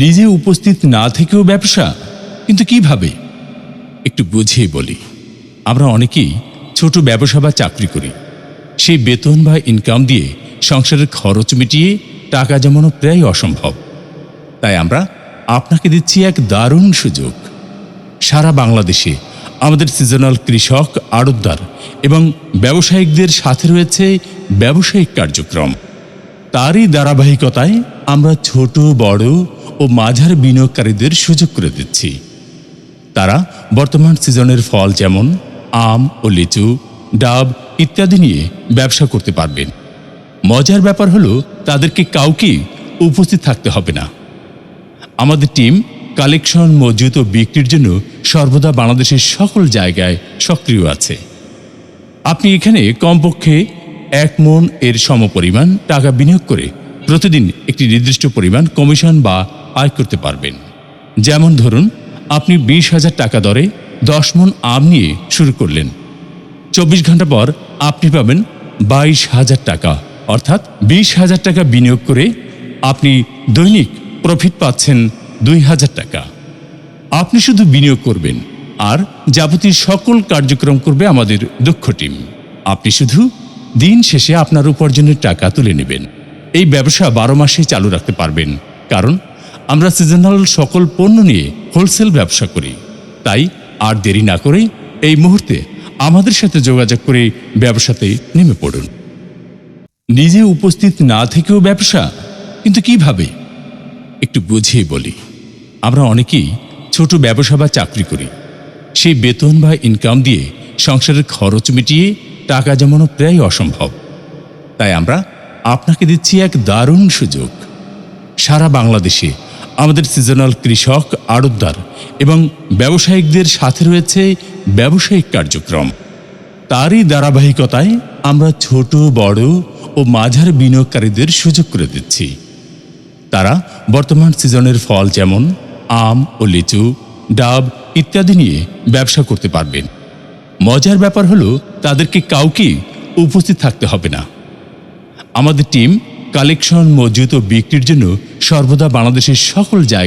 নিজে উপস্থিত না থেকেও ব্যবসা, কিন্তু কিভাবে? একটু বুঝিয়ে বলি। আমরা অনেকেই ছোট ব্যবসা বা চাকরি করি। সেই বেতন বা ইনকাম দিয়ে সংসারের খরচ মিটিয়ে টাকা জমানো প্রায় অসম্ভব। তাই আমরা আপনাকে দিচ্ছি এক দারুণ সুযোগ। সারা বাংলাদেশে আমাদের সিজনাল কৃষক, আড়তদার এবং ব্যবসায়িকদের সাথে রয়েছে ব্যবসায়িক কার্যক্রম। তারই ধারাবাহিকতায় আমরা ছোট, বড় ও মাঝারি বিনিয়োগকারীদের সুযোগ করে দিচ্ছি। তারা বর্তমান সিজনের ফল যেমন আম ও লিচু, ডাব ইত্যাদি নিয়ে ব্যবসা করতে পারবেন। মজার ব্যাপার হলো তাদেরকে কাউকে উপস্থিত থাকতে হবে না। আমাদের টিম কালেকশন, মজুত ও বিক্রির জন্য সর্বদা বাংলাদেশের সকল জায়গায় সক্রিয় আছে। আপনি এখানে কমপক্ষে 1 মণ এর সমপরিমাণ টাকা বিনিয়োগ করে প্রতিদিন একটি নির্দিষ্ট পরিমাণ কমিশন বা আয় করতে পারবেন। যেমন ধরুন, আপনি 20,000 টাকা দরে 10 মণ আম নিয়ে শুরু করলেন। 24 ঘন্টা পর আপনি পাবেন 22,000 টাকা, অর্থাৎ 20,000 টাকা বিনিয়োগ করে আপনি দৈনিক প্রফিট পাচ্ছেন 2,000 টাকা। আপনি শুধু বিনিয়োগ করবেন আর যাবতীয় সকল কার্যক্রম করবে আমাদের দক্ষ টিম। আপনি শুধু দিন শেষে আপনার উপার্জনের টাকা তুলে নেবেন। এই ব্যবসা 12 মাসে চালু রাখতে পারবেন, কারণ আমরা সিজনাল সকল পণ্য নিয়ে হোলসেল ব্যবসা করি। তাই আর দেরি না করে এই মুহূর্তে আমাদের সাথে যোগাযোগ করে ব্যবসাতে নেমে পড়ুন। নিজে উপস্থিত না থেকেও ব্যবসা, কিন্তু কিভাবে? একটু বুঝিয়ে বলি। আমরা অনেকেই ছোট ব্যবসা বা চাকরি করি। সেই বেতন বা ইনকাম দিয়ে সংসারের খরচ মিটিয়ে টাকা জমানো প্রায় অসম্ভব। তাই আমরা আপনাকে দিচ্ছি এক দারুণ সুযোগ। সারা বাংলাদেশে আমাদের সিজনাল কৃষক, আড়তদার এবং ব্যবসায়িকদের সাথে রয়েছে ব্যবসায়িক কার্যক্রম। তারই ধারাবাহিকতায় আমরা ছোট, বড় ও মাঝারি বিনিয়োগকারীদের সুযোগ করে দিচ্ছি। তারা বর্তমান সিজনের ফল যেমন আম ও লিচু, ডাব ইত্যাদি নিয়ে ব্যবসা করতে পারবেন। মজার ব্যাপার হলো তাদেরকে কাউকে উপস্থিত থাকতে হবে না। আমাদের টিম কালেকশন, মজুত ও বিক্রির জন্য সর্বদা বাংলাদেশের সকল জায়গায়